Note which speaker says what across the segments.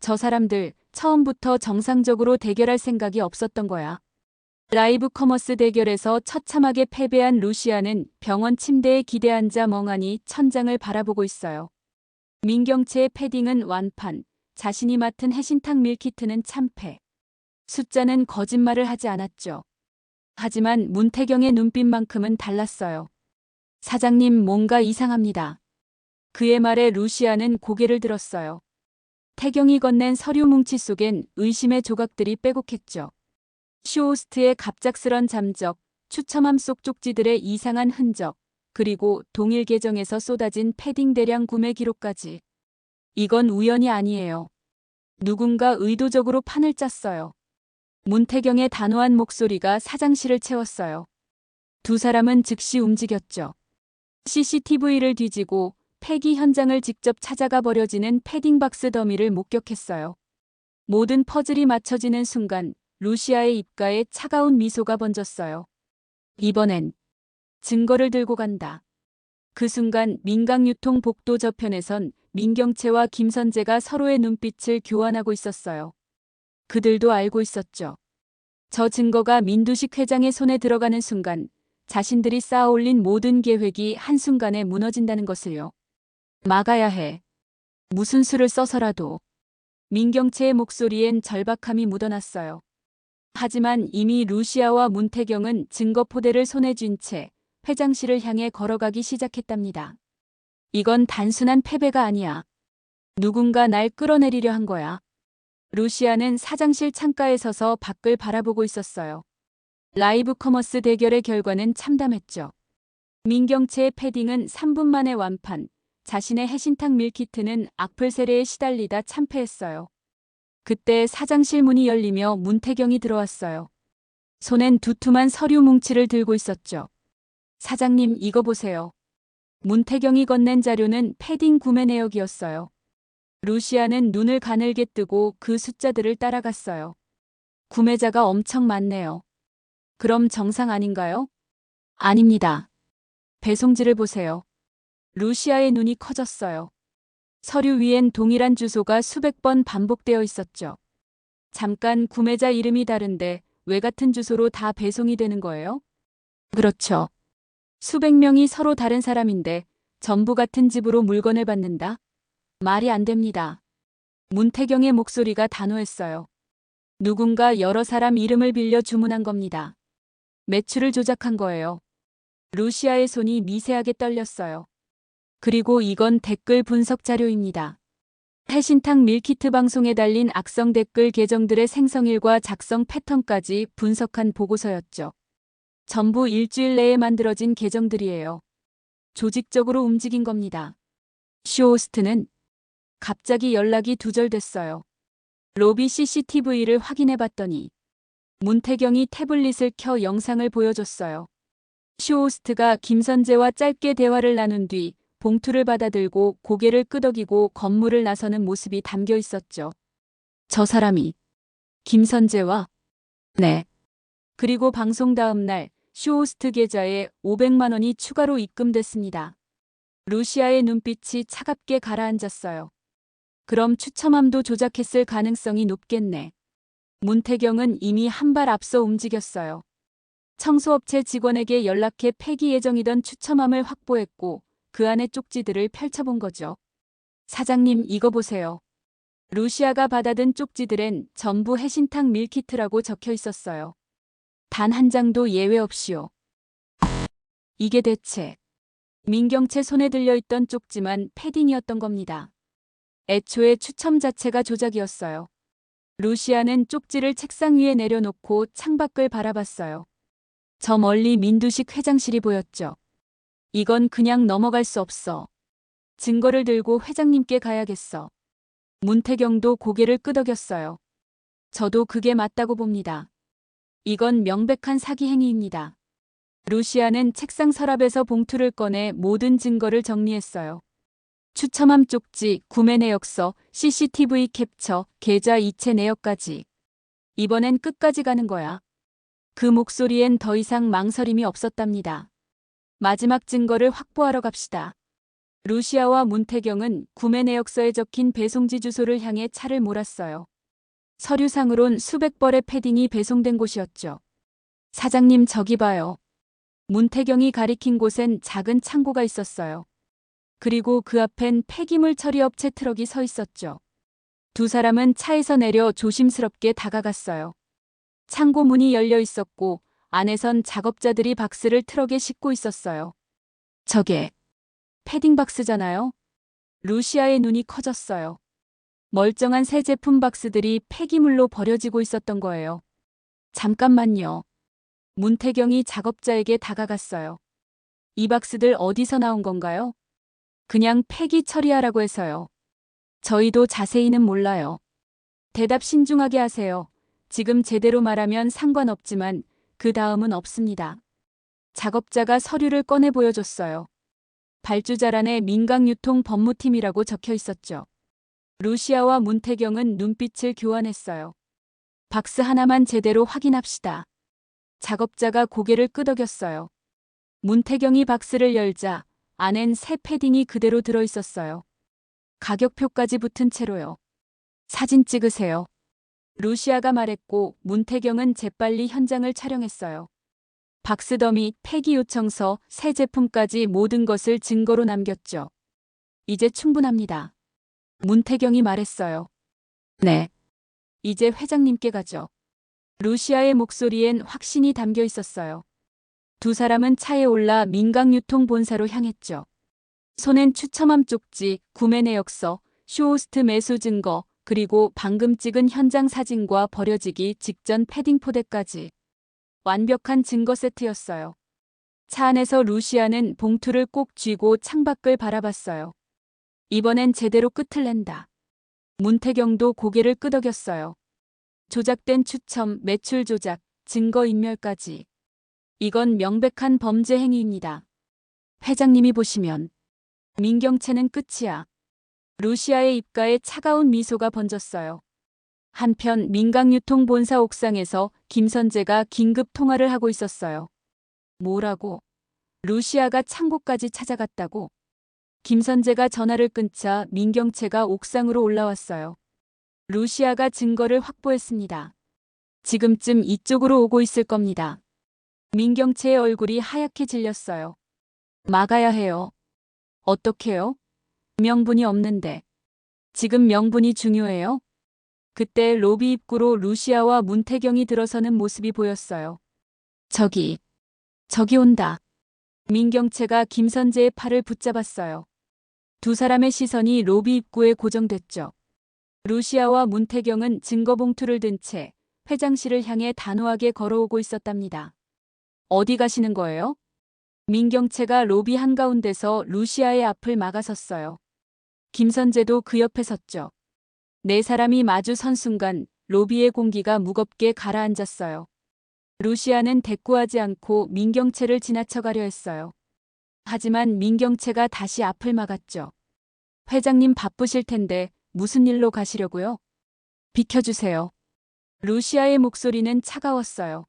Speaker 1: 저 사람들 처음부터 정상적으로 대결할 생각이 없었던 거야. 라이브 커머스 대결에서 처참하게 패배한 루시아는 병원 침대에 기대앉아 멍하니 천장을 바라보고 있어요. 민경채의 패딩은 완판, 자신이 맡은 해신탕 밀키트는 참패. 숫자는 거짓말을 하지 않았죠. 하지만 문태경의 눈빛만큼은 달랐어요. 사장님, 뭔가 이상합니다. 그의 말에 루시아는 고개를 들었어요. 태경이 건넨 서류 뭉치 속엔 의심의 조각들이 빼곡했죠. 쇼호스트의 갑작스런 잠적, 추첨함 속 쪽지들의 이상한 흔적, 그리고 동일 계정에서 쏟아진 패딩 대량 구매 기록까지. 이건 우연이 아니에요. 누군가 의도적으로 판을 짰어요. 문태경의 단호한 목소리가 사장실을 채웠어요. 두 사람은 즉시 움직였죠. CCTV를 뒤지고 폐기 현장을 직접 찾아가 버려지는 패딩박스 더미를 목격했어요. 모든 퍼즐이 맞춰지는 순간 루시아의 입가에 차가운 미소가 번졌어요. 이번엔 증거를 들고 간다. 그 순간 민강유통 복도 저편에선 민경채와 김선재가 서로의 눈빛을 교환하고 있었어요. 그들도 알고 있었죠. 저 증거가 민두식 회장의 손에 들어가는 순간 자신들이 쌓아올린 모든 계획이 한순간에 무너진다는 것을요. 막아야 해. 무슨 수를 써서라도. 민경채의 목소리엔 절박함이 묻어났어요. 하지만 이미 루시아와 문태경은 증거 포대를 손에 쥔 채 회장실을 향해 걸어가기 시작했답니다. 이건 단순한 패배가 아니야. 누군가 날 끌어내리려 한 거야. 루시아는 사장실 창가에 서서 밖을 바라보고 있었어요. 라이브 커머스 대결의 결과는 참담했죠. 민경채의 패딩은 3분 만에 완판, 자신의 해신탕 밀키트는 악플 세례에 시달리다 참패했어요. 그때 사장실 문이 열리며 문태경이 들어왔어요. 손엔 두툼한 서류 뭉치를 들고 있었죠. 사장님, 이거 보세요. 문태경이 건넨 자료는 패딩 구매 내역이었어요. 루시아는 눈을 가늘게 뜨고 그 숫자들을 따라갔어요. 구매자가 엄청 많네요. 그럼 정상 아닌가요? 아닙니다. 배송지를 보세요. 루시아의 눈이 커졌어요. 서류 위엔 동일한 주소가 수백 번 반복되어 있었죠. 잠깐 구매자 이름이 다른데 왜 같은 주소로 다 배송이 되는 거예요? 그렇죠. 수백 명이 서로 다른 사람인데 전부 같은 집으로 물건을 받는다? 말이 안 됩니다. 문태경의 목소리가 단호했어요. 누군가 여러 사람 이름을 빌려 주문한 겁니다. 매출을 조작한 거예요. 루시아의 손이 미세하게 떨렸어요. 그리고 이건 댓글 분석 자료입니다. 해신탕 밀키트 방송에 달린 악성 댓글 계정들의 생성일과 작성 패턴까지 분석한 보고서였죠. 전부 일주일 내에 만들어진 계정들이에요. 조직적으로 움직인 겁니다. 쇼호스트는 갑자기 연락이 두절됐어요. 로비 CCTV를 확인해 봤더니 문태경이 태블릿을 켜 영상을 보여줬어요. 쇼호스트가 김선재와 짧게 대화를 나눈 뒤 봉투를 받아들고 고개를 끄덕이고 건물을 나서는 모습이 담겨 있었죠. 저 사람이 김선재와? 네. 그리고 방송 다음 날 쇼호스트 계좌에 500만 원이 추가로 입금됐습니다. 루시아의 눈빛이 차갑게 가라앉았어요. 그럼 추첨함도 조작했을 가능성이 높겠네. 문태경은 이미 한 발 앞서 움직였어요. 청소업체 직원에게 연락해 폐기 예정이던 추첨함을 확보했고 그 안의 쪽지들을 펼쳐본 거죠. 사장님, 이거 보세요. 루시아가 받아든 쪽지들엔 전부 해신탕 밀키트라고 적혀 있었어요. 단 한 장도 예외 없이요. 이게 대체 민경채 손에 들려있던 쪽지만 패딩이었던 겁니다. 애초에 추첨 자체가 조작이었어요. 루시아는 쪽지를 책상 위에 내려놓고 창밖을 바라봤어요. 저 멀리 민두식 회장실이 보였죠. 이건 그냥 넘어갈 수 없어. 증거를 들고 회장님께 가야겠어. 문태경도 고개를 끄덕였어요. 저도 그게 맞다고 봅니다. 이건 명백한 사기 행위입니다. 루시아는 책상 서랍에서 봉투를 꺼내 모든 증거를 정리했어요. 추첨함 쪽지, 구매 내역서, CCTV 캡처, 계좌 이체 내역까지. 이번엔 끝까지 가는 거야. 그 목소리엔 더 이상 망설임이 없었답니다. 마지막 증거를 확보하러 갑시다. 루시아와 문태경은 구매 내역서에 적힌 배송지 주소를 향해 차를 몰았어요. 서류상으론 수백 벌의 패딩이 배송된 곳이었죠. 사장님 저기 봐요. 문태경이 가리킨 곳엔 작은 창고가 있었어요. 그리고 그 앞엔 폐기물 처리 업체 트럭이 서 있었죠. 두 사람은 차에서 내려 조심스럽게 다가갔어요. 창고 문이 열려 있었고 안에선 작업자들이 박스를 트럭에 싣고 있었어요. 저게 패딩 박스잖아요. 루시아의 눈이 커졌어요. 멀쩡한 새 제품 박스들이 폐기물로 버려지고 있었던 거예요. 잠깐만요. 문태경이 작업자에게 다가갔어요. 이 박스들 어디서 나온 건가요? 그냥 폐기 처리하라고 해서요. 저희도 자세히는 몰라요. 대답 신중하게 하세요. 지금 제대로 말하면 상관없지만 그 다음은 없습니다. 작업자가 서류를 꺼내 보여줬어요. 발주자란에 민강유통법무팀이라고 적혀 있었죠. 루시아와 문태경은 눈빛을 교환했어요. 박스 하나만 제대로 확인합시다. 작업자가 고개를 끄덕였어요. 문태경이 박스를 열자 안엔 새 패딩이 그대로 들어 있었어요. 가격표까지 붙은 채로요. 사진 찍으세요. 루시아가 말했고 문태경은 재빨리 현장을 촬영했어요. 박스 더미, 폐기 요청서, 새 제품까지 모든 것을 증거로 남겼죠. 이제 충분합니다. 문태경이 말했어요. 네. 이제 회장님께 가죠. 루시아의 목소리엔 확신이 담겨 있었어요. 두 사람은 차에 올라 민강유통본사로 향했죠. 손엔 추첨함 쪽지, 구매 내역서, 쇼호스트 매수 증거, 그리고 방금 찍은 현장 사진과 버려지기 직전 패딩 포대까지. 완벽한 증거 세트였어요. 차 안에서 루시아는 봉투를 꼭 쥐고 창밖을 바라봤어요. 이번엔 제대로 끝을 낸다. 문태경도 고개를 끄덕였어요. 조작된 추첨, 매출 조작, 증거 인멸까지. 이건 명백한 범죄 행위입니다. 회장님이 보시면 민경채는 끝이야. 루시아의 입가에 차가운 미소가 번졌어요. 한편 민강유통본사 옥상에서 김선재가 긴급 통화를 하고 있었어요. 뭐라고? 루시아가 창고까지 찾아갔다고? 김선재가 전화를 끊자 민경채가 옥상으로 올라왔어요. 루시아가 증거를 확보했습니다. 지금쯤 이쪽으로 오고 있을 겁니다. 민경채의 얼굴이 하얗게 질렸어요. 막아야 해요. 어떻게요? 명분이 없는데. 지금 명분이 중요해요? 그때 로비 입구로 루시아와 문태경이 들어서는 모습이 보였어요. 저기 온다. 민경채가 김선재의 팔을 붙잡았어요. 두 사람의 시선이 로비 입구에 고정됐죠. 루시아와 문태경은 증거 봉투를 든 채 회장실을 향해 단호하게 걸어오고 있었답니다. 어디 가시는 거예요? 민경채가 로비 한가운데서 루시아의 앞을 막아섰어요. 김선재도 그 옆에 섰죠. 네 사람이 마주 선 순간 로비의 공기가 무겁게 가라앉았어요. 루시아는 대꾸하지 않고 민경채를 지나쳐가려 했어요. 하지만 민경채가 다시 앞을 막았죠. 회장님 바쁘실 텐데 무슨 일로 가시려고요? 비켜주세요. 루시아의 목소리는 차가웠어요.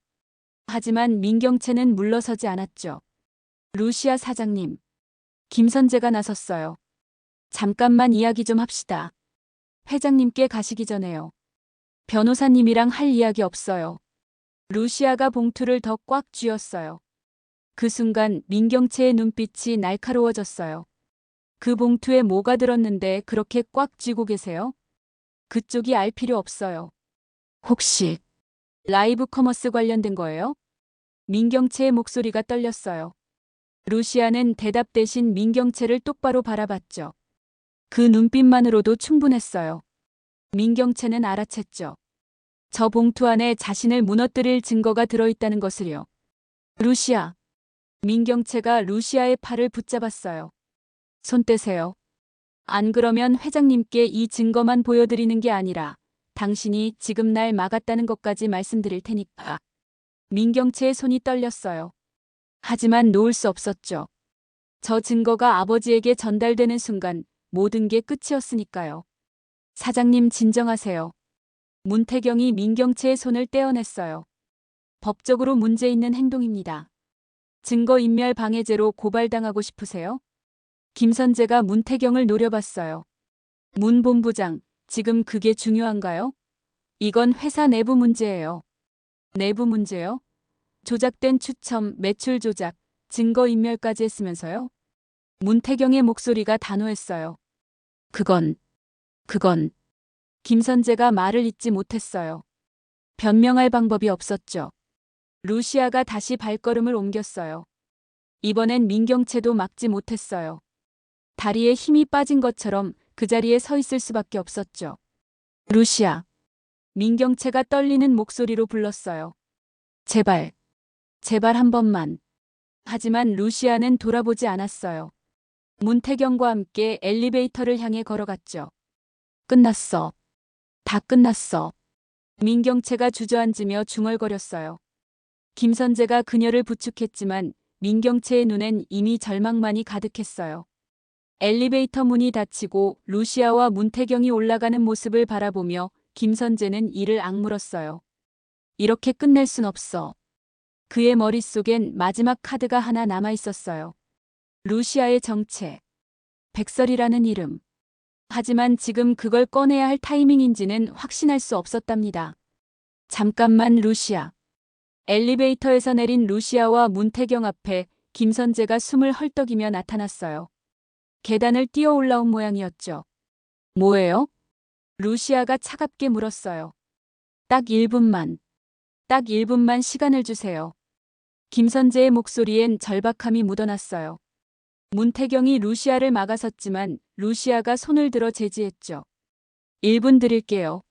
Speaker 1: 하지만 민경채는 물러서지 않았죠. 루시아 사장님. 김선재가 나섰어요. 잠깐만 이야기 좀 합시다. 회장님께 가시기 전에요. 변호사님이랑 할 이야기 없어요. 루시아가 봉투를 더 꽉 쥐었어요. 그 순간 민경채의 눈빛이 날카로워졌어요. 그 봉투에 뭐가 들었는데 그렇게 꽉 쥐고 계세요? 그쪽이 알 필요 없어요. 혹시 라이브 커머스 관련된 거예요? 민경채의 목소리가 떨렸어요. 루시아는 대답 대신 민경채를 똑바로 바라봤죠. 그 눈빛만으로도 충분했어요. 민경채는 알아챘죠. 저 봉투 안에 자신을 무너뜨릴 증거가 들어있다는 것을요. 루시아. 민경채가 루시아의 팔을 붙잡았어요. 손 떼세요. 안 그러면 회장님께 이 증거만 보여드리는 게 아니라 당신이 지금 날 막았다는 것까지 말씀드릴 테니까. 민경채의 손이 떨렸어요. 하지만 놓을 수 없었죠. 저 증거가 아버지에게 전달되는 순간 모든 게 끝이었으니까요. 사장님 진정하세요. 문태경이 민경채의 손을 떼어냈어요. 법적으로 문제 있는 행동입니다. 증거인멸 방해죄로 고발당하고 싶으세요? 김선재가 문태경을 노려봤어요. 문 본부장, 지금 그게 중요한가요? 이건 회사 내부 문제예요. 내부 문제요? 조작된 추첨, 매출 조작, 증거인멸까지 했으면서요? 문태경의 목소리가 단호했어요. 그건. 김선재가 말을 잇지 못했어요. 변명할 방법이 없었죠. 루시아가 다시 발걸음을 옮겼어요. 이번엔 민경채도 막지 못했어요. 다리에 힘이 빠진 것처럼 그 자리에 서 있을 수밖에 없었죠. 루시아. 민경채가 떨리는 목소리로 불렀어요. 제발. 제발 한 번만. 하지만 루시아는 돌아보지 않았어요. 문태경과 함께 엘리베이터를 향해 걸어갔죠. 끝났어. 다 끝났어. 민경채가 주저앉으며 중얼거렸어요. 김선재가 그녀를 부축했지만 민경채의 눈엔 이미 절망만이 가득했어요. 엘리베이터 문이 닫히고 루시아와 문태경이 올라가는 모습을 바라보며 김선재는 이를 악물었어요. 이렇게 끝낼 순 없어. 그의 머릿속엔 마지막 카드가 하나 남아 있었어요. 루시아의 정체. 백설이라는 이름. 하지만 지금 그걸 꺼내야 할 타이밍인지는 확신할 수 없었답니다. 잠깐만 루시아. 엘리베이터에서 내린 루시아와 문태경 앞에 김선재가 숨을 헐떡이며 나타났어요. 계단을 뛰어 올라온 모양이었죠. 뭐예요? 루시아가 차갑게 물었어요. 딱 1분만. 딱 1분만 시간을 주세요. 김선재의 목소리엔 절박함이 묻어났어요. 문태경이 루시아를 막아섰지만 루시아가 손을 들어 제지했죠. 1분 드릴게요.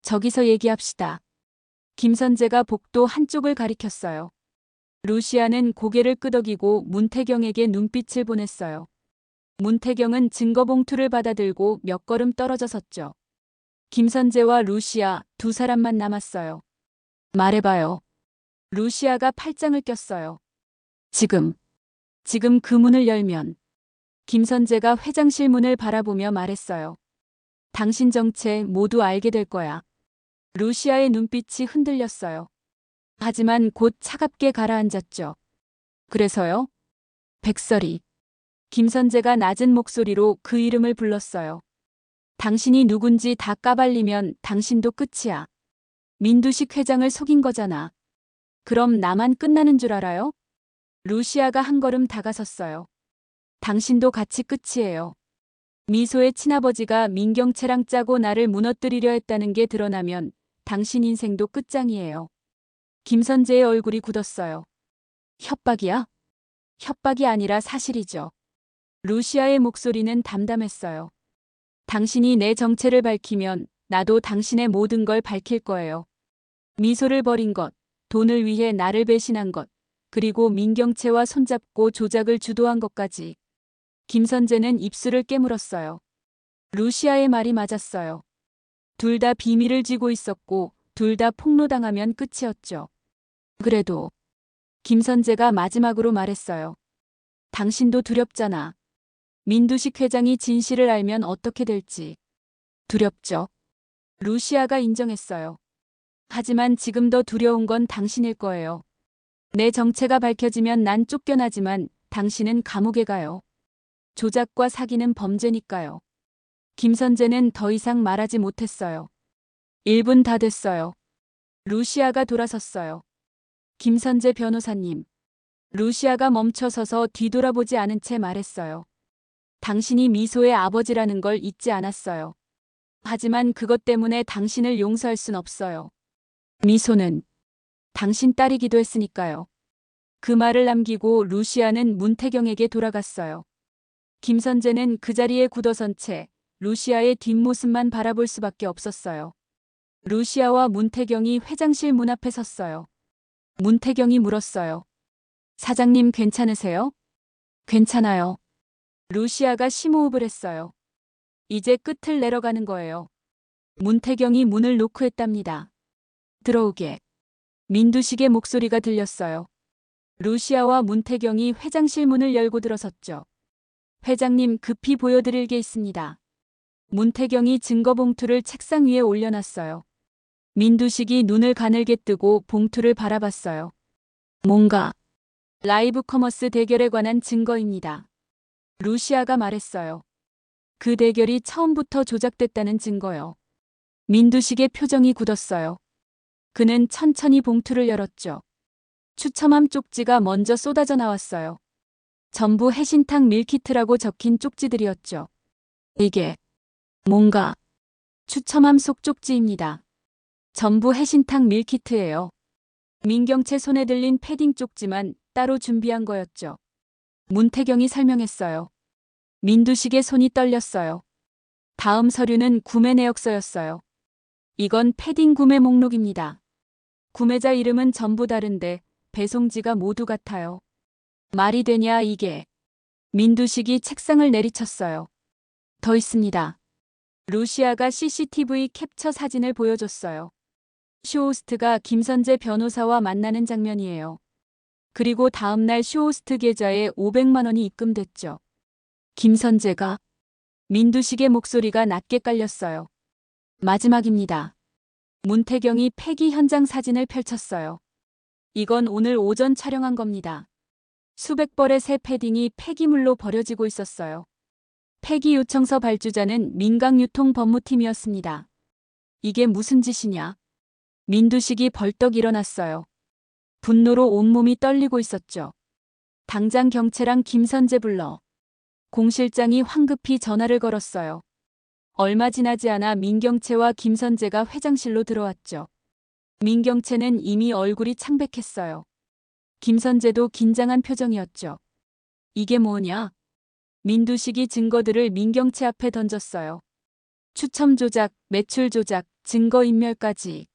Speaker 1: 저기서 얘기합시다. 김선재가 복도 한쪽을 가리켰어요. 루시아는 고개를 끄덕이고 문태경에게 눈빛을 보냈어요. 문태경은 증거봉투를 받아들고 몇 걸음 떨어져 섰죠. 김선재와 루시아 두 사람만 남았어요. 말해봐요. 루시아가 팔짱을 꼈어요. 지금 그 문을 열면. 김선재가 회장실 문을 바라보며 말했어요. 당신 정체 모두 알게 될 거야. 루시아의 눈빛이 흔들렸어요. 하지만 곧 차갑게 가라앉았죠. 그래서요? 백설이. 김선재가 낮은 목소리로 그 이름을 불렀어요. 당신이 누군지 다 까발리면 당신도 끝이야. 민두식 회장을 속인 거잖아. 그럼 나만 끝나는 줄 알아요? 루시아가 한 걸음 다가섰어요. 당신도 같이 끝이에요. 미소의 친아버지가 민경채랑 짜고 나를 무너뜨리려 했다는 게 드러나면 당신 인생도 끝장이에요. 김선재의 얼굴이 굳었어요. 협박이야? 협박이 아니라 사실이죠. 루시아의 목소리는 담담했어요. 당신이 내 정체를 밝히면 나도 당신의 모든 걸 밝힐 거예요. 미소를 버린 것, 돈을 위해 나를 배신한 것, 그리고 민경채와 손잡고 조작을 주도한 것까지. 김선재는 입술을 깨물었어요. 루시아의 말이 맞았어요. 둘 다 비밀을 쥐고 있었고 둘 다 폭로당하면 끝이었죠. 그래도 김선재가 마지막으로 말했어요. 당신도 두렵잖아. 민두식 회장이 진실을 알면 어떻게 될지. 두렵죠. 루시아가 인정했어요. 하지만 지금 더 두려운 건 당신일 거예요. 내 정체가 밝혀지면 난 쫓겨나지만 당신은 감옥에 가요. 조작과 사기는 범죄니까요. 김선재는 더 이상 말하지 못했어요. 1분 다 됐어요. 루시아가 돌아섰어요. 김선재 변호사님. 루시아가 멈춰서서 뒤돌아보지 않은 채 말했어요. 당신이 미소의 아버지라는 걸 잊지 않았어요. 하지만 그것 때문에 당신을 용서할 순 없어요. 미소는 당신 딸이기도 했으니까요. 그 말을 남기고 루시아는 문태경에게 돌아갔어요. 김선재는 그 자리에 굳어선 채 루시아의 뒷모습만 바라볼 수밖에 없었어요. 루시아와 문태경이 회장실 문 앞에 섰어요. 문태경이 물었어요. 사장님 괜찮으세요? 괜찮아요. 루시아가 심호흡을 했어요. 이제 끝을 내려가는 거예요. 문태경이 문을 노크했답니다. 들어오게. 민두식의 목소리가 들렸어요. 루시아와 문태경이 회장실 문을 열고 들어섰죠. 회장님 급히 보여드릴 게 있습니다. 문태경이 증거봉투를 책상 위에 올려놨어요. 민두식이 눈을 가늘게 뜨고 봉투를 바라봤어요. 뭔가 라이브 커머스 대결에 관한 증거입니다. 루시아가 말했어요. 그 대결이 처음부터 조작됐다는 증거요. 민두식의 표정이 굳었어요. 그는 천천히 봉투를 열었죠. 추첨함 쪽지가 먼저 쏟아져 나왔어요. 전부 해신탕 밀키트라고 적힌 쪽지들이었죠. 이게 뭔가 추첨함 속 쪽지입니다. 전부 해신탕 밀키트예요. 민경채 손에 들린 패딩 쪽지만 따로 준비한 거였죠. 문태경이 설명했어요. 민두식의 손이 떨렸어요. 다음 서류는 구매 내역서였어요. 이건 패딩 구매 목록입니다. 구매자 이름은 전부 다른데 배송지가 모두 같아요. 말이 되냐 이게. 민두식이 책상을 내리쳤어요. 더 있습니다. 루시아가 CCTV 캡처 사진을 보여줬어요. 쇼호스트가 김선재 변호사와 만나는 장면이에요. 그리고 다음날 쇼호스트 계좌에 500만 원이 입금됐죠. 김선재가 민두식의 목소리가 낮게 깔렸어요. 마지막입니다. 문태경이 폐기 현장 사진을 펼쳤어요. 이건 오늘 오전 촬영한 겁니다. 수백 벌의 새 패딩이 폐기물로 버려지고 있었어요. 폐기 요청서 발주자는 민강유통법무팀이었습니다. 이게 무슨 짓이냐? 민두식이 벌떡 일어났어요. 분노로 온몸이 떨리고 있었죠. 당장 경찰랑 김선재 불러. 공 실장이 황급히 전화를 걸었어요. 얼마 지나지 않아 민경채와 김선재가 회장실로 들어왔죠. 민경채는 이미 얼굴이 창백했어요. 김선재도 긴장한 표정이었죠. 이게 뭐냐? 민두식이 증거들을 민경채 앞에 던졌어요. 추첨 조작, 매출 조작, 증거인멸까지.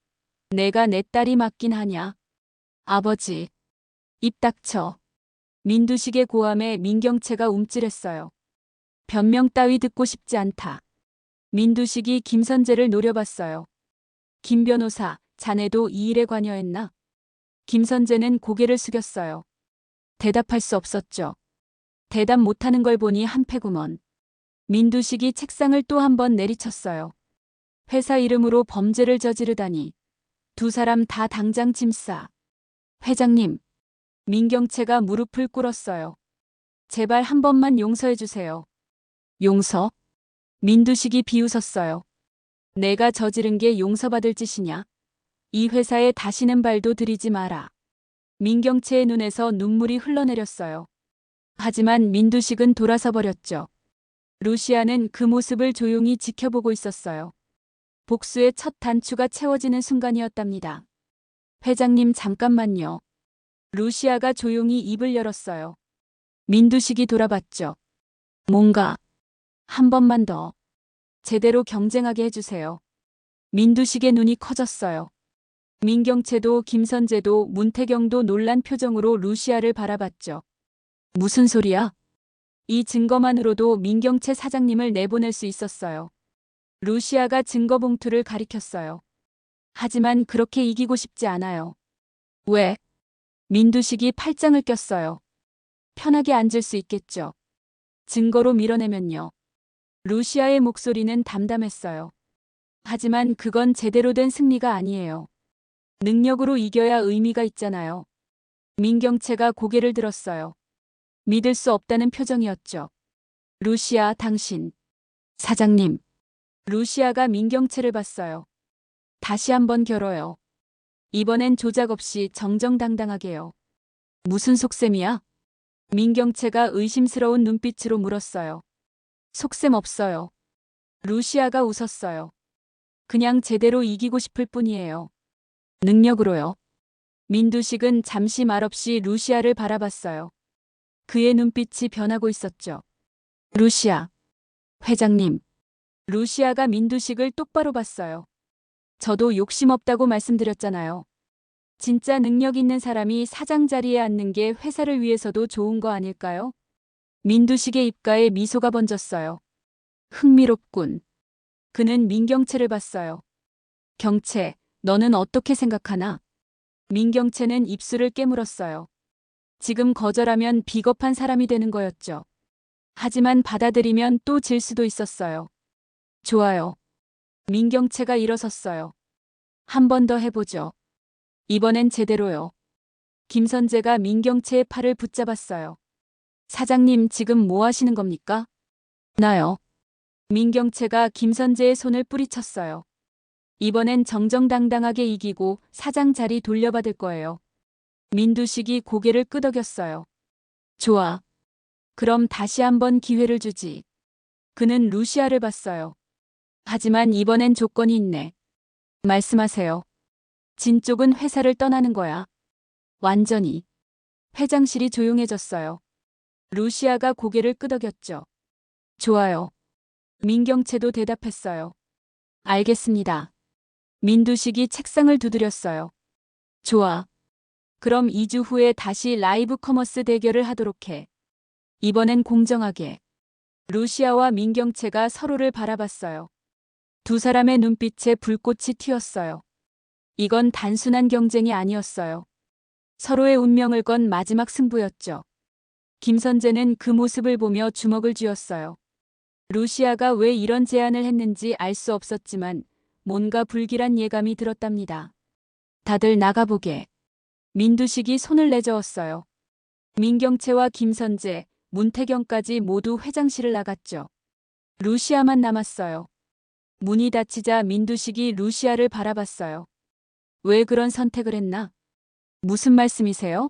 Speaker 1: 내가 내 딸이 맞긴 하냐? 아버지. 입 닥쳐. 민두식의 고함에 민경채가 움찔했어요. 변명 따위 듣고 싶지 않다. 민두식이 김선재를 노려봤어요. 김 변호사, 자네도 이 일에 관여했나? 김선재는 고개를 숙였어요. 대답할 수 없었죠. 대답 못하는 걸 보니 한패구먼. 민두식이 책상을 또 한 번 내리쳤어요. 회사 이름으로 범죄를 저지르다니. 두 사람 다 당장 짐 싸. 회장님. 민경채가 무릎을 꿇었어요. 제발 한 번만 용서해 주세요. 용서? 민두식이 비웃었어요. 내가 저지른 게 용서받을 짓이냐? 이 회사에 다시는 발도 들이지 마라. 민경채의 눈에서 눈물이 흘러내렸어요. 하지만 민두식은 돌아서 버렸죠. 루시아는 그 모습을 조용히 지켜보고 있었어요. 복수의 첫 단추가 채워지는 순간이었답니다. 회장님 잠깐만요. 루시아가 조용히 입을 열었어요. 민두식이 돌아봤죠. 뭔가 한 번만 더 제대로 경쟁하게 해주세요. 민두식의 눈이 커졌어요. 민경채도 김선재도 문태경도 놀란 표정으로 루시아를 바라봤죠. 무슨 소리야? 이 증거만으로도 민경채 사장님을 내보낼 수 있었어요. 루시아가 증거 봉투를 가리켰어요. 하지만 그렇게 이기고 싶지 않아요. 왜? 민두식이 팔짱을 꼈어요. 편하게 앉을 수 있겠죠. 증거로 밀어내면요. 루시아의 목소리는 담담했어요. 하지만 그건 제대로 된 승리가 아니에요. 능력으로 이겨야 의미가 있잖아요. 민경채가 고개를 들었어요. 믿을 수 없다는 표정이었죠. 루시아, 당신. 사장님. 루시아가 민경채를 봤어요. 다시 한번 겨뤄요. 이번엔 조작 없이 정정당당하게요. 무슨 속셈이야? 민경채가 의심스러운 눈빛으로 물었어요. 속셈 없어요. 루시아가 웃었어요. 그냥 제대로 이기고 싶을 뿐이에요. 능력으로요. 민두식은 잠시 말없이 루시아를 바라봤어요. 그의 눈빛이 변하고 있었죠. 루시아. 회장님. 루시아가 민두식을 똑바로 봤어요. 저도 욕심 없다고 말씀드렸잖아요. 진짜 능력 있는 사람이 사장 자리에 앉는 게 회사를 위해서도 좋은 거 아닐까요? 민두식의 입가에 미소가 번졌어요. 흥미롭군. 그는 민경채를 봤어요. 경채, 너는 어떻게 생각하나? 민경채는 입술을 깨물었어요. 지금 거절하면 비겁한 사람이 되는 거였죠. 하지만 받아들이면 또 질 수도 있었어요. 좋아요. 민경채가 일어섰어요. 한 번 더 해보죠. 이번엔 제대로요. 김선재가 민경채의 팔을 붙잡았어요. 사장님, 지금 뭐 하시는 겁니까? 나요. 민경채가 김선재의 손을 뿌리쳤어요. 이번엔 정정당당하게 이기고 사장 자리 돌려받을 거예요. 민두식이 고개를 끄덕였어요. 좋아. 그럼 다시 한번 기회를 주지. 그는 루시아를 봤어요. 하지만 이번엔 조건이 있네. 말씀하세요. 진 쪽은 회사를 떠나는 거야. 완전히. 회장실이 조용해졌어요. 루시아가 고개를 끄덕였죠. 좋아요. 민경채도 대답했어요. 알겠습니다. 민두식이 책상을 두드렸어요. 좋아. 그럼 2주 후에 다시 라이브 커머스 대결을 하도록 해. 이번엔 공정하게. 루시아와 민경채가 서로를 바라봤어요. 두 사람의 눈빛에 불꽃이 튀었어요. 이건 단순한 경쟁이 아니었어요. 서로의 운명을 건 마지막 승부였죠. 김선재는 그 모습을 보며 주먹을 쥐었어요. 루시아가 왜 이런 제안을 했는지 알 수 없었지만 뭔가 불길한 예감이 들었답니다. 다들 나가보게. 민두식이 손을 내저었어요. 민경채와 김선재, 문태경까지 모두 회장실을 나갔죠. 루시아만 남았어요. 문이 닫히자 민두식이 루시아를 바라봤어요. 왜 그런 선택을 했나? 무슨 말씀이세요?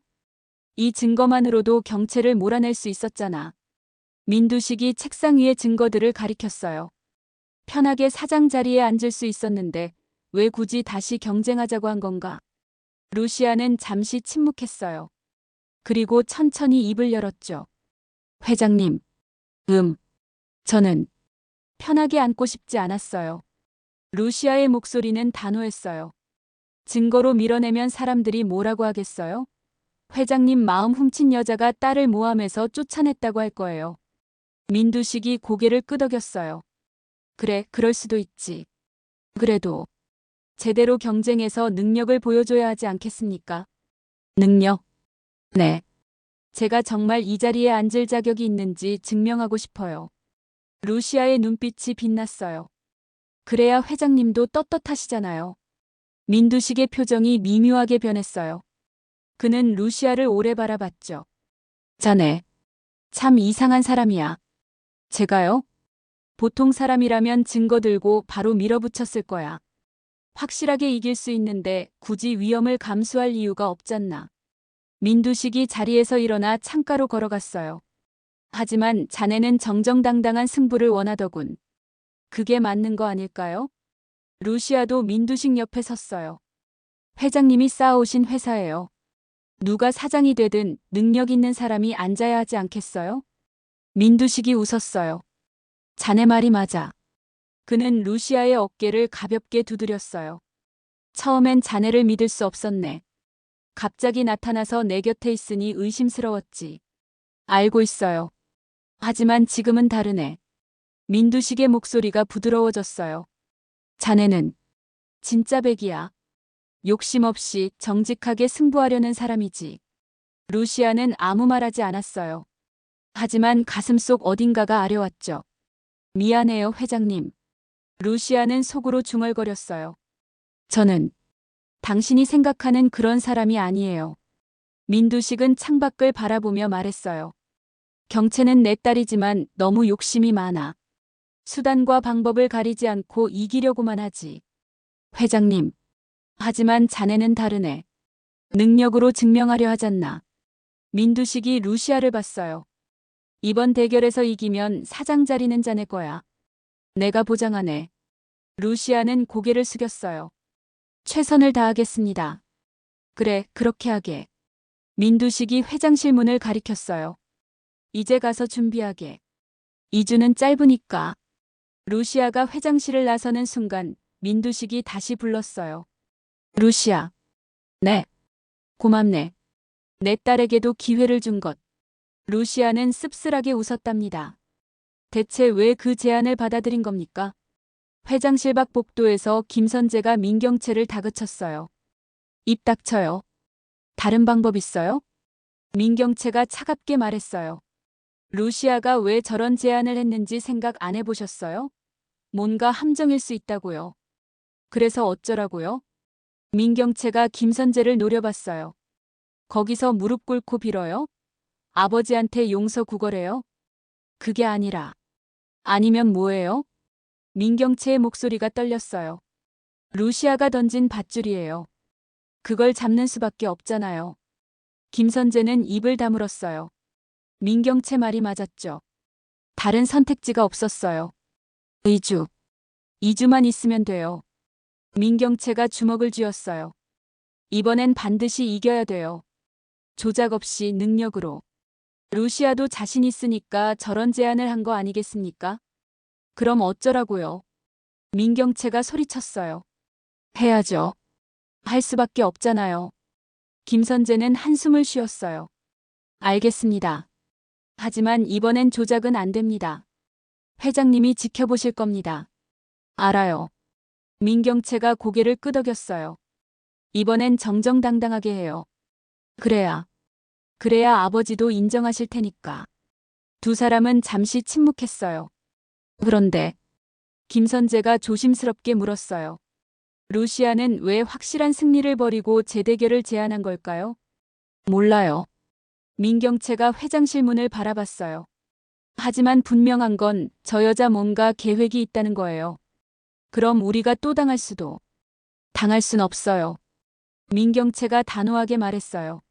Speaker 1: 이 증거만으로도 경찰을 몰아낼 수 있었잖아. 민두식이 책상 위의 증거들을 가리켰어요. 편하게 사장 자리에 앉을 수 있었는데 왜 굳이 다시 경쟁하자고 한 건가? 루시아는 잠시 침묵했어요. 그리고 천천히 입을 열었죠. 회장님. 저는 편하게 앉고 싶지 않았어요. 루시아의 목소리는 단호했어요. 증거로 밀어내면 사람들이 뭐라고 하겠어요? 회장님 마음 훔친 여자가 딸을 모함해서 쫓아냈다고 할 거예요. 민두식이 고개를 끄덕였어요. 그래, 그럴 수도 있지. 그래도 제대로 경쟁해서 능력을 보여줘야 하지 않겠습니까? 능력? 네. 제가 정말 이 자리에 앉을 자격이 있는지 증명하고 싶어요. 루시아의 눈빛이 빛났어요. 그래야 회장님도 떳떳하시잖아요. 민두식의 표정이 미묘하게 변했어요. 그는 루시아를 오래 바라봤죠. 자네, 참 이상한 사람이야. 제가요? 보통 사람이라면 증거 들고 바로 밀어붙였을 거야. 확실하게 이길 수 있는데 굳이 위험을 감수할 이유가 없잖나. 민두식이 자리에서 일어나 창가로 걸어갔어요. 하지만 자네는 정정당당한 승부를 원하더군. 그게 맞는 거 아닐까요? 루시아도 민두식 옆에 섰어요. 회장님이 쌓아오신 회사예요. 누가 사장이 되든 능력 있는 사람이 앉아야 하지 않겠어요? 민두식이 웃었어요. 자네 말이 맞아. 그는 루시아의 어깨를 가볍게 두드렸어요. 처음엔 자네를 믿을 수 없었네. 갑자기 나타나서 내 곁에 있으니 의심스러웠지. 알고 있어요. 하지만 지금은 다르네. 민두식의 목소리가 부드러워졌어요. 자네는 진짜 백이야. 욕심 없이 정직하게 승부하려는 사람이지. 루시아는 아무 말하지 않았어요. 하지만 가슴속 어딘가가 아려왔죠. 미안해요, 회장님. 루시아는 속으로 중얼거렸어요. 저는 당신이 생각하는 그런 사람이 아니에요. 민두식은 창밖을 바라보며 말했어요. 경채는 내 딸이지만 너무 욕심이 많아. 수단과 방법을 가리지 않고 이기려고만 하지. 회장님. 하지만 자네는 다르네. 능력으로 증명하려 하잖나. 민두식이 루시아를 봤어요. 이번 대결에서 이기면 사장 자리는 자네 거야. 내가 보장하네. 루시아는 고개를 숙였어요. 최선을 다하겠습니다. 그래, 그렇게 하게. 민두식이 회장실 문을 가리켰어요. 이제 가서 준비하게. 2주는 짧으니까. 루시아가 회장실을 나서는 순간 민두식이 다시 불렀어요. 루시아. 네. 고맙네. 내 딸에게도 기회를 준 것. 루시아는 씁쓸하게 웃었답니다. 대체 왜 그 제안을 받아들인 겁니까? 회장실 밖 복도에서 김선재가 민경채를 다그쳤어요. 입 닥쳐요. 다른 방법 있어요? 민경채가 차갑게 말했어요. 루시아가 왜 저런 제안을 했는지 생각 안 해보셨어요? 뭔가 함정일 수 있다고요. 그래서 어쩌라고요? 민경채가 김선재를 노려봤어요. 거기서 무릎 꿇고 빌어요? 아버지한테 용서 구걸해요? 그게 아니라. 아니면 뭐예요? 민경채의 목소리가 떨렸어요. 루시아가 던진 밧줄이에요. 그걸 잡는 수밖에 없잖아요. 김선재는 입을 다물었어요. 민경채 말이 맞았죠. 다른 선택지가 없었어요. 의주. 2주만 있으면 돼요. 민경채가 주먹을 쥐었어요. 이번엔 반드시 이겨야 돼요. 조작 없이 능력으로. 루시아도 자신 있으니까 저런 제안을 한 거 아니겠습니까? 그럼 어쩌라고요? 민경채가 소리쳤어요. 해야죠. 할 수밖에 없잖아요. 김선재는 한숨을 쉬었어요. 알겠습니다. 하지만 이번엔 조작은 안 됩니다. 회장님이 지켜보실 겁니다. 알아요. 민경채가 고개를 끄덕였어요. 이번엔 정정당당하게 해요. 그래야 아버지도 인정하실 테니까. 두 사람은 잠시 침묵했어요. 그런데 김선재가 조심스럽게 물었어요. 루시아는 왜 확실한 승리를 버리고 재대결을 제안한 걸까요? 몰라요. 민경채가 회장실 문을 바라봤어요. 하지만 분명한 건 저 여자 뭔가 계획이 있다는 거예요. 그럼 우리가 또 당할 수도. 당할 순 없어요. 민경채가 단호하게 말했어요.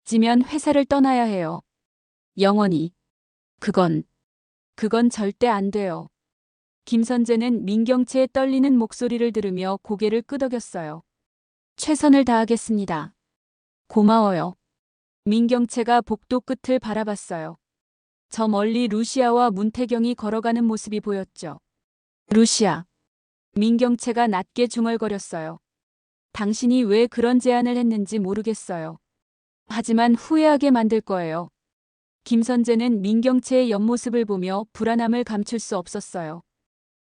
Speaker 1: 지면 회사를 떠나야 해요. 영원히. 그건 절대 안 돼요. 김선재는 민경채의 떨리는 목소리를 들으며 고개를 끄덕였어요. 최선을 다하겠습니다. 고마워요. 민경채가 복도 끝을 바라봤어요. 저 멀리 루시아와 문태경이 걸어가는 모습이 보였죠. 루시아. 민경채가 낮게 중얼거렸어요. 당신이 왜 그런 제안을 했는지 모르겠어요. 하지만 후회하게 만들 거예요. 김선재는 민경채의 옆모습을 보며 불안함을 감출 수 없었어요.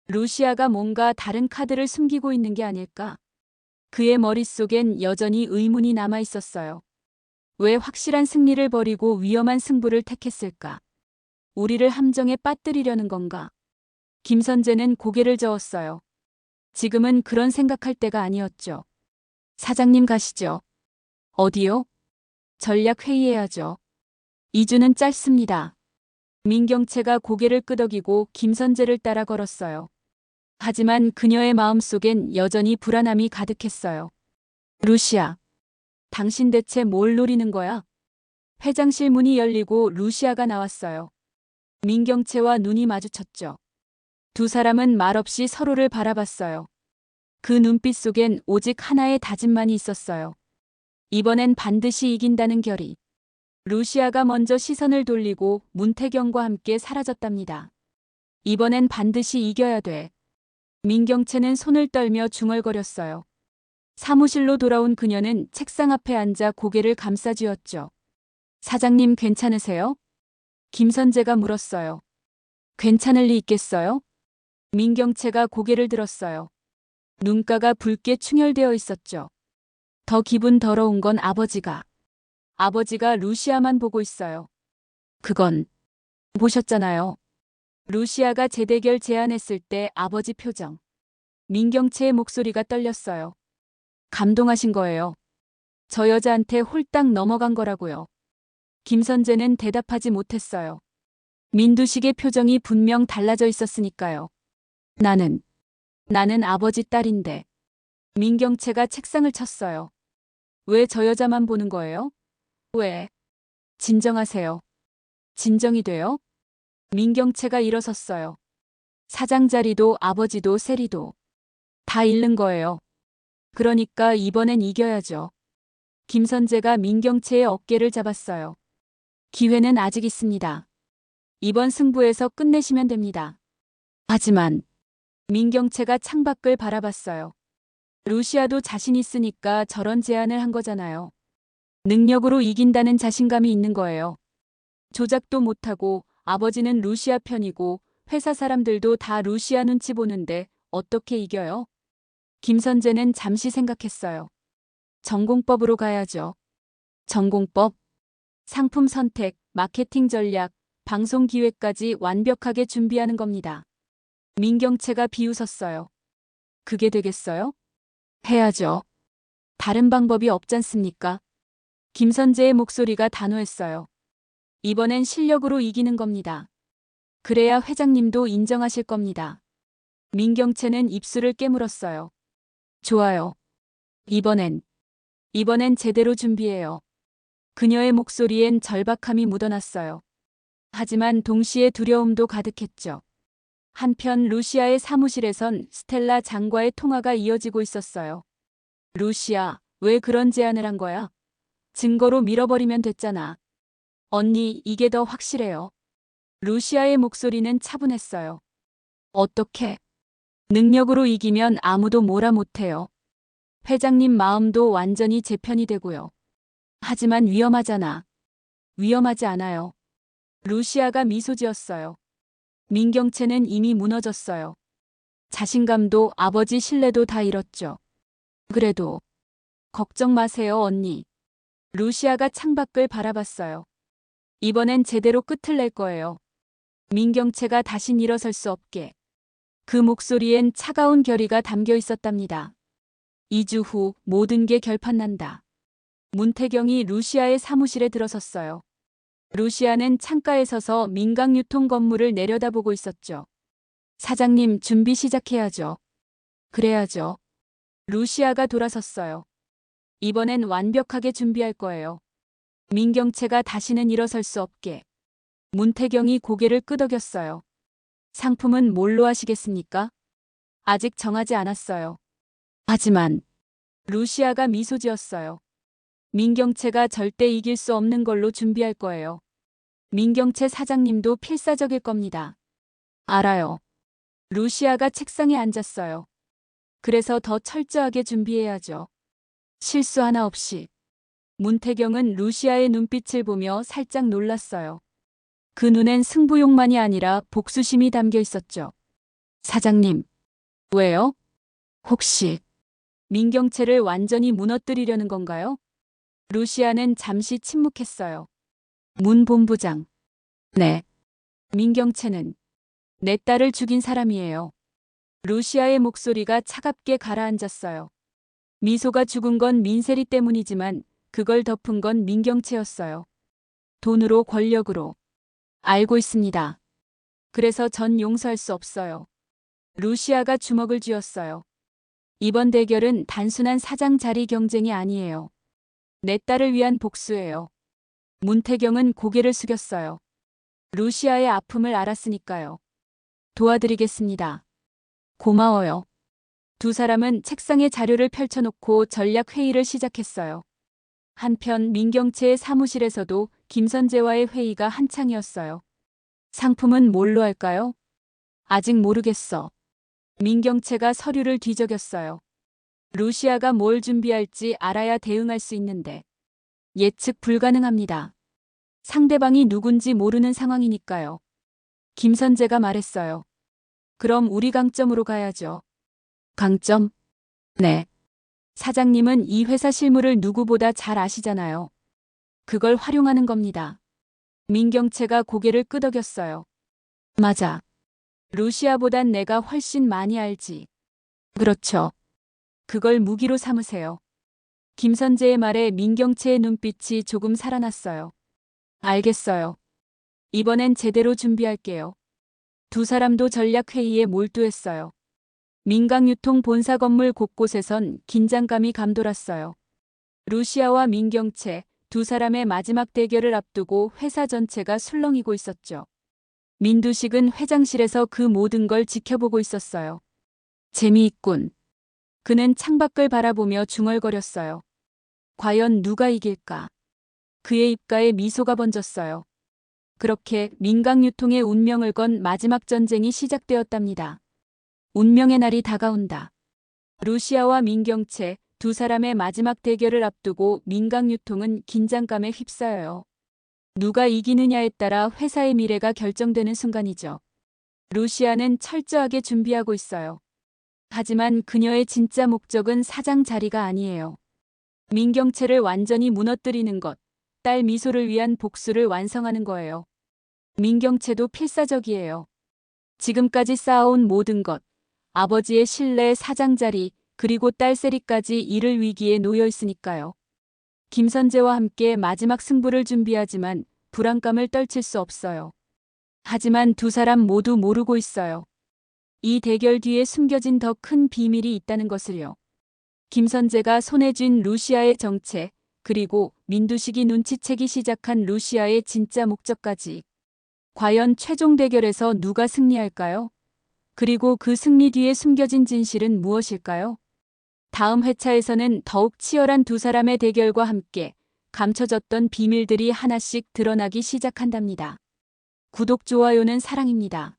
Speaker 1: 루시아가 뭔가 다른 카드를 숨기고 있는 게 아닐까? 그의 머릿속엔 여전히 의문이 남아 있었어요. 왜 확실한 승리를 버리고 위험한 승부를 택했을까? 우리를 함정에 빠뜨리려는 건가? 김선재는 고개를 저었어요. 지금은 그런 생각할 때가 아니었죠. 사장님 가시죠. 어디요? 전략 회의해야죠. 2주는 짧습니다. 민경채가 고개를 끄덕이고 김선재를 따라 걸었어요. 하지만 그녀의 마음속엔 여전히 불안함이 가득했어요. 루시아, 당신 대체 뭘 노리는 거야? 회장실 문이 열리고 루시아가 나왔어요. 민경채와 눈이 마주쳤죠. 두 사람은 말없이 서로를 바라봤어요. 그 눈빛 속엔 오직 하나의 다짐만이 있었어요. 이번엔 반드시 이긴다는 결의. 루시아가 먼저 시선을 돌리고 문태경과 함께 사라졌답니다. 이번엔 반드시 이겨야 돼. 민경채는 손을 떨며 중얼거렸어요. 사무실로 돌아온 그녀는 책상 앞에 앉아 고개를 감싸쥐었죠. 사장님 괜찮으세요? 김선재가 물었어요. 괜찮을 리 있겠어요? 민경채가 고개를 들었어요. 눈가가 붉게 충혈되어 있었죠. 더 기분 더러운 건 아버지가 루시아만 보고 있어요. 그건 보셨잖아요. 루시아가 재대결 제안했을 때 아버지 표정. 민경채의 목소리가 떨렸어요. 감동하신 거예요. 저 여자한테 홀딱 넘어간 거라고요. 김선재는 대답하지 못했어요. 민두식의 표정이 분명 달라져 있었으니까요. 나는 아버지 딸인데. 민경채가 책상을 쳤어요. 왜 저 여자만 보는 거예요? 왜? 진정하세요. 진정이 돼요? 민경채가 일어섰어요. 사장 자리도 아버지도 세리도 다 잃는 거예요. 그러니까 이번엔 이겨야죠. 김선재가 민경채의 어깨를 잡았어요. 기회는 아직 있습니다. 이번 승부에서 끝내시면 됩니다. 하지만 민경채가 창밖을 바라봤어요. 루시아도 자신 있으니까 저런 제안을 한 거잖아요. 능력으로 이긴다는 자신감이 있는 거예요. 조작도 못하고 아버지는 루시아 편이고 회사 사람들도 다 루시아 눈치 보는데 어떻게 이겨요? 김선재는 잠시 생각했어요. 전공법으로 가야죠. 전공법? 상품 선택, 마케팅 전략, 방송 기획까지 완벽하게 준비하는 겁니다. 민경채가 비웃었어요. 그게 되겠어요? 해야죠. 다른 방법이 없잖습니까? 김선재의 목소리가 단호했어요. 이번엔 실력으로 이기는 겁니다. 그래야 회장님도 인정하실 겁니다. 민경채는 입술을 깨물었어요. 좋아요. 이번엔 제대로 준비해요. 그녀의 목소리엔 절박함이 묻어났어요. 하지만 동시에 두려움도 가득했죠. 한편 루시아의 사무실에선 스텔라 장과의 통화가 이어지고 있었어요. 루시아, 왜 그런 제안을 한 거야? 증거로 밀어버리면 됐잖아. 언니, 이게 더 확실해요. 루시아의 목소리는 차분했어요. 어떻게? 능력으로 이기면 아무도 뭐라 못해요. 회장님 마음도 완전히 제 편이 되고요. 하지만 위험하잖아. 위험하지 않아요. 루시아가 미소 지었어요. 민경채는 이미 무너졌어요. 자신감도 아버지 신뢰도 다 잃었죠. 그래도 걱정 마세요, 언니. 루시아가 창밖을 바라봤어요. 이번엔 제대로 끝을 낼 거예요. 민경채가 다신 일어설 수 없게. 그 목소리엔 차가운 결의가 담겨 있었답니다. 2주 후 모든 게 결판난다. 문태경이 루시아의 사무실에 들어섰어요. 루시아는 창가에 서서 민강유통 건물을 내려다보고 있었죠. 사장님, 준비 시작해야죠. 그래야죠. 루시아가 돌아섰어요. 이번엔 완벽하게 준비할 거예요. 민경채가 다시는 일어설 수 없게. 문태경이 고개를 끄덕였어요. 상품은 뭘로 하시겠습니까? 아직 정하지 않았어요. 하지만 루시아가 미소 지었어요. 민경채가 절대 이길 수 없는 걸로 준비할 거예요. 민경채 사장님도 필사적일 겁니다. 알아요. 루시아가 책상에 앉았어요. 그래서 더 철저하게 준비해야죠. 실수 하나 없이. 문태경은 루시아의 눈빛을 보며 살짝 놀랐어요. 그 눈엔 승부욕만이 아니라 복수심이 담겨 있었죠. 사장님. 왜요? 혹시 민경채를 완전히 무너뜨리려는 건가요? 루시아는 잠시 침묵했어요. 문 본부장. 네. 민경채는 내 딸을 죽인 사람이에요. 루시아의 목소리가 차갑게 가라앉았어요. 미소가 죽은 건 민세리 때문이지만 그걸 덮은 건 민경채였어요. 돈으로 권력으로. 알고 있습니다. 그래서 전 용서할 수 없어요. 루시아가 주먹을 쥐었어요. 이번 대결은 단순한 사장 자리 경쟁이 아니에요. 내 딸을 위한 복수예요. 문태경은 고개를 숙였어요. 루시아의 아픔을 알았으니까요. 도와드리겠습니다. 고마워요. 두 사람은 책상에 자료를 펼쳐놓고 전략 회의를 시작했어요. 한편 민경채의 사무실에서도 김선재와의 회의가 한창이었어요. 상품은 뭘로 할까요? 아직 모르겠어. 민경채가 서류를 뒤적였어요. 루시아가 뭘 준비할지 알아야 대응할 수 있는데. 예측 불가능합니다. 상대방이 누군지 모르는 상황이니까요. 김선재가 말했어요. 그럼 우리 강점으로 가야죠. 강점? 네. 사장님은 이 회사 실무를 누구보다 잘 아시잖아요. 그걸 활용하는 겁니다. 민경채가 고개를 끄덕였어요. 맞아. 루시아보단 내가 훨씬 많이 알지. 그렇죠. 그걸 무기로 삼으세요. 김선재의 말에 민경채의 눈빛이 조금 살아났어요. 알겠어요. 이번엔 제대로 준비할게요. 두 사람도 전략회의에 몰두했어요. 민강유통 본사 건물 곳곳에선 긴장감이 감돌았어요. 루시아와 민경채 두 사람의 마지막 대결을 앞두고 회사 전체가 술렁이고 있었죠. 민두식은 회장실에서 그 모든 걸 지켜보고 있었어요. 재미있군. 그는 창밖을 바라보며 중얼거렸어요. 과연 누가 이길까? 그의 입가에 미소가 번졌어요. 그렇게 민강유통의 운명을 건 마지막 전쟁이 시작되었답니다. 운명의 날이 다가온다. 루시아와 민경채 두 사람의 마지막 대결을 앞두고 민강유통은 긴장감에 휩싸여요. 누가 이기느냐에 따라 회사의 미래가 결정되는 순간이죠. 루시아는 철저하게 준비하고 있어요. 하지만 그녀의 진짜 목적은 사장 자리가 아니에요. 민경채를 완전히 무너뜨리는 것, 딸 미소를 위한 복수를 완성하는 거예요. 민경채도 필사적이에요. 지금까지 쌓아온 모든 것, 아버지의 신뢰, 사장 자리, 그리고 딸 세리까지 잃을 위기에 놓여 있으니까요. 김선재와 함께 마지막 승부를 준비하지만 불안감을 떨칠 수 없어요. 하지만 두 사람 모두 모르고 있어요. 이 대결 뒤에 숨겨진 더 큰 비밀이 있다는 것을요. 김선재가 손에 쥔 루시아의 정체, 그리고 민두식이 눈치채기 시작한 루시아의 진짜 목적까지. 과연 최종 대결에서 누가 승리할까요? 그리고 그 승리 뒤에 숨겨진 진실은 무엇일까요? 다음 회차에서는 더욱 치열한 두 사람의 대결과 함께 감춰졌던 비밀들이 하나씩 드러나기 시작한답니다. 구독, 좋아요는 사랑입니다.